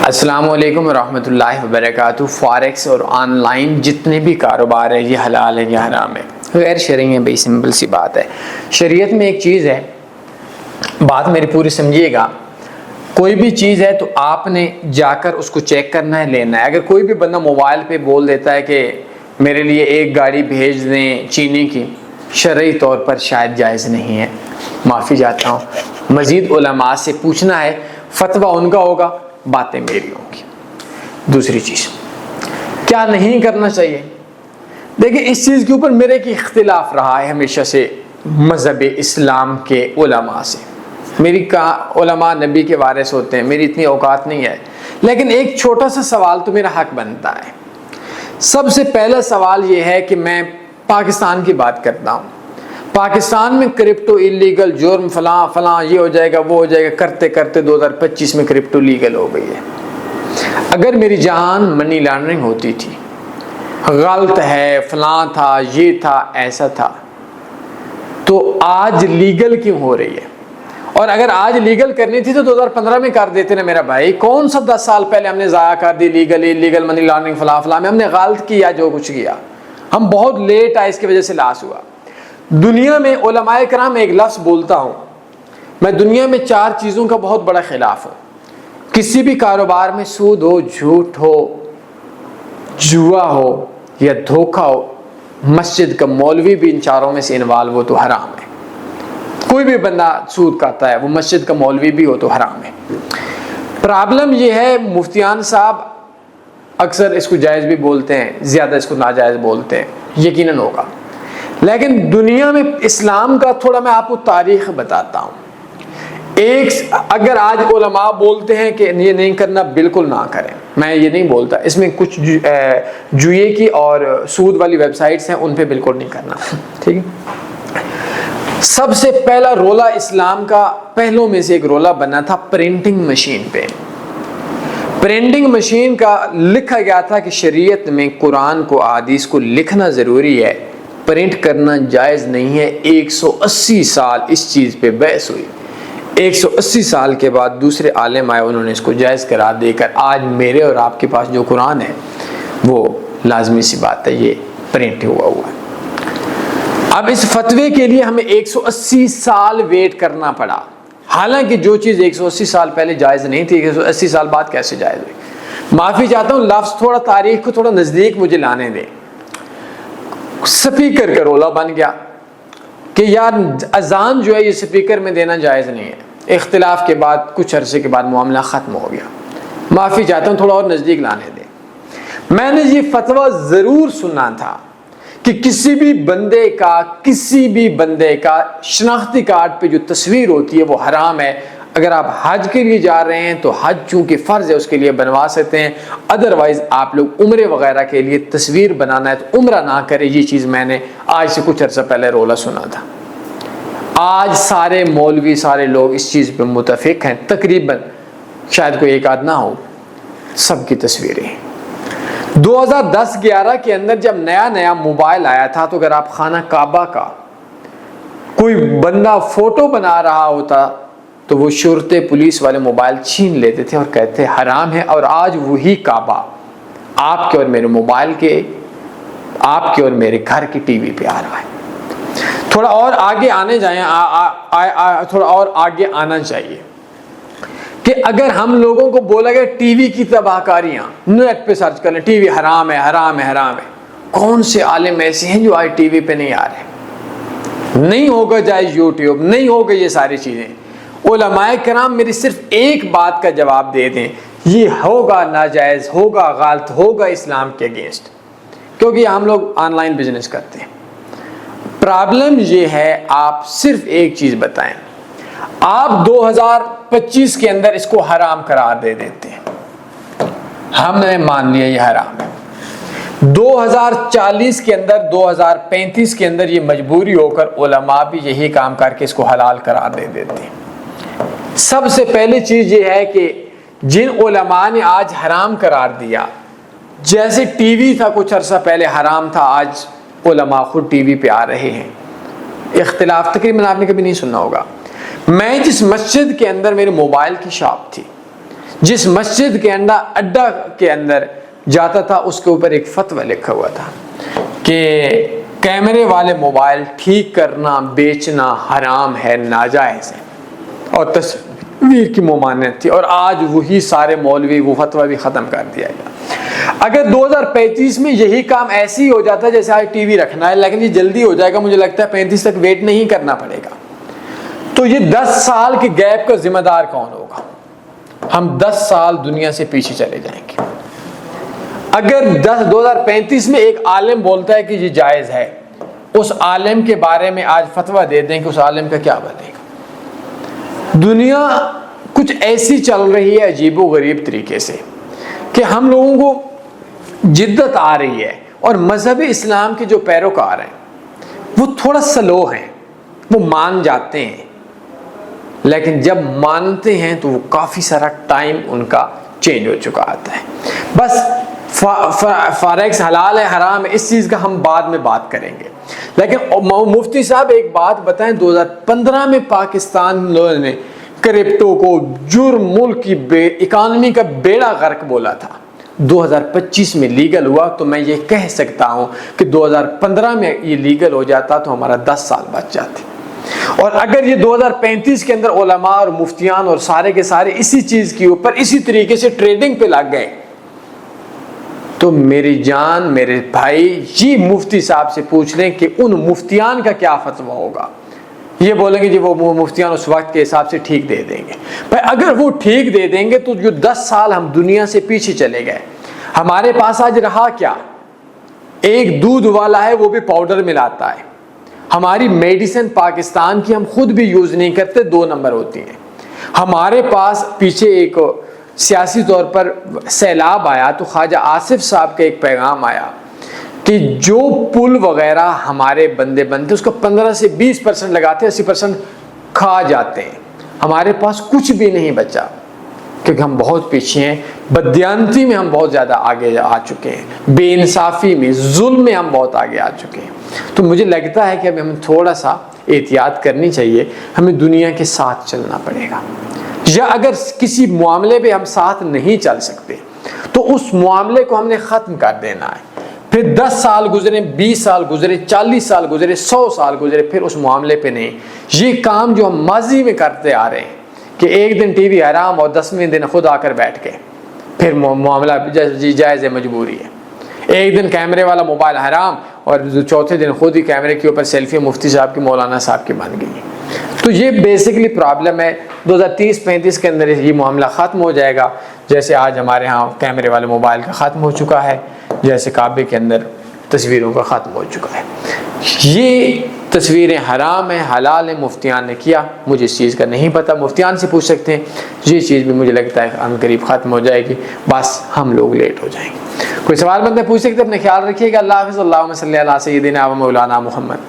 السلام علیکم ورحمۃ اللہ وبرکاتہ۔ فارکس اور آن لائن جتنے بھی کاروبار ہیں یہ حلال ہیں یا حرام ہے؟ غیر شرعی ہیں بھائی، سمپل سی بات ہے۔ شریعت میں ایک چیز ہے، بات میری پوری سمجھیے گا، کوئی بھی چیز ہے تو آپ نے جا کر اس کو چیک کرنا ہے، لینا ہے۔ اگر کوئی بھی بندہ موبائل پہ بول دیتا ہے کہ میرے لیے ایک گاڑی بھیج دیں چینی کی، شرعی طور پر شاید جائز نہیں ہے، معافی چاہتا ہوں۔ مزید علماء سے پوچھنا ہے، فتویٰ ان کا ہوگا، باتیں میری ہوں گی۔ دوسری چیز کیا نہیں کرنا چاہیے، دیکھیں اس چیز کے اوپر میرے ایک اختلاف رہا ہے ہمیشہ سے مذہب اسلام کے علماء سے۔ میری علماء نبی کے وارث ہوتے ہیں، میری اتنی اوقات نہیں ہے، لیکن ایک چھوٹا سا سوال تو میرا حق بنتا ہے۔ سب سے پہلا سوال یہ ہے کہ میں پاکستان کی بات کرتا ہوں۔ پاکستان میں کرپٹو اللیگل، جرم فلاں فلاں، یہ ہو جائے گا وہ ہو جائے گا، کرتے کرتے 2025 میں کرپٹو لیگل ہو گئی ہے۔ اگر میری جان منی لانڈرنگ ہوتی تھی، غلط ہے، فلاں تھا، یہ تھا، ایسا تھا، تو آج لیگل کیوں ہو رہی ہے؟ اور اگر آج لیگل کرنی تھی تو 2015 میں کر دیتے نا میرا بھائی۔ کون سا 10 سال پہلے ہم نے ضائع کر the legal illegal money laundering فلاں فلاں میں؟ ہم نے غلط کیا جو کچھ کیا، ہم بہت لیٹ آئے، اس کی وجہ سے لاس ہوا۔ دنیا میں علماء کرام، ایک لفظ بولتا ہوں میں، دنیا میں 4 چیزوں کا بہت بڑا خلاف ہوں۔ کسی بھی کاروبار میں سود ہو، جھوٹ ہو، جوا ہو یا دھوکہ ہو، مسجد کا مولوی بھی ان 4 میں سے انوالو ہو تو حرام ہے۔ کوئی بھی بندہ سود کھاتا ہے، وہ مسجد کا مولوی بھی ہو تو حرام ہے۔ پرابلم یہ ہے، مفتیان صاحب اکثر اس کو جائز بھی بولتے ہیں، زیادہ اس کو ناجائز بولتے ہیں، یقیناً ہوگا۔ لیکن دنیا میں اسلام کا تھوڑا میں آپ کو تاریخ بتاتا ہوں۔ اگر آج علماء بولتے ہیں کہ یہ نہیں کرنا، بالکل نہ کریں، میں یہ نہیں بولتا۔ اس میں کچھ جوئے کی اور سود والی ویب سائٹس ہیں، ان پہ بالکل نہیں کرنا، ٹھیک ہے۔ سب سے پہلا رولا اسلام کا پہلوں میں سے ایک رولا بنا تھا پرنٹنگ مشین پہ۔ پرنٹنگ مشین کا لکھا گیا تھا کہ شریعت میں قرآن کو، احادیث کو لکھنا ضروری ہے، پرنٹ کرنا جائز نہیں ہے۔ 180 سال اس چیز پہ بحث ہوئی۔ 180 سال کے بعد دوسرے عالم آئے، انہوں نے اس کو جائز قرار دے کر آج میرے اور آپ کے پاس جو قرآن ہے وہ لازمی سی بات ہے یہ پرنٹ ہوا ہے۔ اب اس فتوے کے لیے ہمیں 180 سال ویٹ کرنا پڑا، حالانکہ جو چیز 180 سال پہلے جائز نہیں تھی 180 سال بعد کیسے جائز ہوئی؟ معافی چاہتا ہوں، لفظ تھوڑا تاریخ کو تھوڑا نزدیک مجھے لانے دیں۔ سپیکر کا رولا بن گیا کہ یار اذان جو ہے یہ سپیکر میں دینا جائز نہیں ہے۔ اختلاف کے بعد کچھ عرصے کے بعد معاملہ ختم ہو گیا۔ معافی چاہتا ہوں، تھوڑا اور نزدیک لانے دیں۔ میں نے یہ فتویٰ ضرور سنا تھا کہ کسی بھی بندے کا شناختی کارڈ پہ جو تصویر ہوتی ہے وہ حرام ہے۔ اگر آپ حج کے لیے جا رہے ہیں تو حج چونکہ فرض ہے اس کے لیے بنوا سکتے ہیں، ادروائز آپ لوگ عمرے وغیرہ کے لیے تصویر بنانا ہے تو عمرہ نہ کرے۔ یہ چیز میں نے آج سے کچھ عرصہ پہلے رولا سنا تھا۔ آج سارے مولوی، سارے لوگ اس چیز پہ متفق ہیں، تقریباً شاید کوئی ایک آدھ نہ ہو، سب کی تصویریں۔ 2010-11 کے اندر جب نیا موبائل آیا تھا تو اگر آپ خانہ کعبہ کا کوئی بندہ فوٹو بنا رہا ہوتا تو وہ شرطے پولیس والے موبائل چھین لیتے تھے اور کہتے حرام ہے۔ اور آج وہی کعبہ آپ کے اور میرے موبائل کے، آپ کے اور میرے گھر کی ٹی وی پہ آ رہا ہے۔ تھوڑا اور آگے تھوڑا اور آگے آنا چاہیے کہ اگر ہم لوگوں کو بولا گیا ٹی وی کی تباہ کاریاں، نیٹ پہ سرچ کر لیں ٹی وی حرام ہے حرام ہے حرام ہے، کون سے عالم ایسے ہیں جو آج ٹی وی پہ نہیں آ رہے؟ نہیں ہوگا جائز یوٹیوب، نہیں ہوگا یہ ساری چیزیں۔ علماء کرام میری صرف ایک بات کا جواب دے دیں، یہ ہوگا ناجائز، ہوگا غلط، ہوگا اسلام کے اگینسٹ، کیونکہ ہم لوگ آن لائن بزنس کرتے ہیں۔ پرابلم یہ ہے، آپ صرف ایک چیز بتائیں، آپ 2025 کے اندر اس کو حرام قرار دے دیتے ہیں، ہم نے مان لیا یہ حرام ہے۔ 2040 کے اندر، 2035 کے اندر یہ مجبوری ہو کر علماء بھی یہی کام کر کے اس کو حلال قرار دے دیتے ہیں۔ سب سے پہلی چیز یہ ہے کہ جن علماء نے آج حرام قرار دیا، جیسے ٹی وی تھا کچھ عرصہ پہلے حرام تھا، آج علماء خود ٹی وی پہ آ رہے ہیں۔ اختلاف تقریباً آپ نے کبھی نہیں سنا ہوگا۔ میں جس مسجد کے اندر میرے موبائل کی شاپ تھی، جس مسجد کے اڈا کے اندر جاتا تھا اس کے اوپر ایک فتویٰ لکھا ہوا تھا کہ کیمرے والے موبائل ٹھیک کرنا بیچنا حرام ہے، ناجائز ہے، اور تصویر کی ممانعت تھی، اور آج وہی سارے مولوی وہ فتویٰ بھی ختم کر دیا گیا۔ اگر 2035 میں یہی کام ایسے ہی ہو جاتا ہے جیسے آج ٹی وی رکھنا ہے، لیکن یہ جلدی ہو جائے گا، مجھے لگتا ہے 35 تک ویٹ نہیں کرنا پڑے گا، تو یہ 10 سال کے گیپ کا ذمہ دار کون ہوگا؟ ہم 10 سال دنیا سے پیچھے چلے جائیں گے۔ اگر 2035 میں ایک عالم بولتا ہے کہ یہ جائز ہے، اس عالم کے بارے میں آج فتویٰ دے دیں کہ اس عالم کا کیا بنے گا؟ دنیا کچھ ایسی چل رہی ہے عجیب و غریب طریقے سے کہ ہم لوگوں کو جدت آ رہی ہے، اور مذہب اسلام کے جو پیروکار ہیں وہ تھوڑا سلو ہیں، وہ مان جاتے ہیں، لیکن جب مانتے ہیں تو وہ کافی سارا ٹائم ان کا چینج ہو چکا آتا ہے۔ بس فاریکس حلال ہے حرام ہے اس چیز کا ہم بعد میں بات کریں گے، لیکن مفتی صاحب ایک بات بتائیں، 2015 میں پاکستان نے کرپٹو کو جرم ملک کی اکانومی کا بیڑا غرق بولا تھا، 2025 میں لیگل ہوا، تو میں یہ کہہ سکتا ہوں کہ 2015 میں یہ لیگل ہو جاتا تو ہمارا 10 سال بچ جاتے، اور اگر یہ 2035 کے اندر علماء اور مفتیان اور سارے کے سارے اسی چیز کے اوپر اسی طریقے سے ٹریڈنگ پہ لگ گئے، تو میری جان میرے بھائی یہ مفتی صاحب سے پوچھ لیں کہ ان مفتیان کا کیا فتویٰ ہوگا۔ یہ بولیں گے جی وہ مفتیان اس وقت کے حساب سے ٹھیک دے دیں گے، بھائی اگر وہ ٹھیک دے دیں گے تو جو 10 سال ہم دنیا سے پیچھے چلے گئے، ہمارے پاس آج رہا کیا؟ ایک دودھ والا ہے وہ بھی پاؤڈر ملاتا ہے، ہماری میڈیسن پاکستان کی ہم خود بھی یوز نہیں کرتے، 2 نمبر ہوتی ہیں۔ ہمارے پاس پیچھے ایک سیاسی طور پر سیلاب آیا تو خواجہ آصف صاحب کا ایک پیغام آیا کہ جو پل وغیرہ ہمارے بندے بنتے اس کو 15 سے 20% لگاتے ہیں، 80% کھا جاتے ہیں، ہمارے پاس کچھ بھی نہیں بچا کیونکہ ہم بہت پیچھے ہیں، بددیانتی میں ہم بہت زیادہ آگے آ چکے ہیں، بے انصافی میں ظلم میں ہم بہت آگے آ چکے ہیں۔ تو مجھے لگتا ہے کہ اب ہمیں تھوڑا سا احتیاط کرنی چاہیے، ہمیں دنیا کے ساتھ چلنا پڑے گا، یا اگر کسی معاملے پہ ہم ساتھ نہیں چل سکتے تو اس معاملے کو ہم نے ختم کر دینا ہے، پھر 10 سال گزرے، 20 سال گزرے، 40 سال گزرے، 100 سال گزرے، پھر اس معاملے پہ نہیں۔ یہ کام جو ہم ماضی میں کرتے آ رہے ہیں کہ ایک دن ٹی وی حرام اور 10ویں دن خود آ کر بیٹھ کے پھر معاملہ جائز ہے، مجبوری ہے، ایک دن کیمرے والا موبائل حرام اور چوتھے دن خود ہی کیمرے کے اوپر سیلفی مفتی صاحب کی مولانا صاحب کی بن گئی۔ تو یہ بیسکلی پرابلم ہے، 2030-35 کے اندر یہ معاملہ ختم ہو جائے گا، جیسے آج ہمارے ہاں کیمرے والے موبائل کا ختم ہو چکا ہے، جیسے کعبے کے اندر تصویروں کا ختم ہو چکا ہے۔ یہ تصویریں حرام ہیں حلال ہیں، مفتیان نے کیا، مجھے اس چیز کا نہیں پتہ، مفتیان سے پوچھ سکتے ہیں، یہ چیز بھی مجھے لگتا ہے ان قریب ختم ہو جائے گی، بس ہم لوگ لیٹ ہو جائیں گے۔ کوئی سوال بندہ پوچھ سکتے، اپنے خیال رکھیے گا، اللہ حافظ، اللہم صلی علی سیدنا و مولانا محمد۔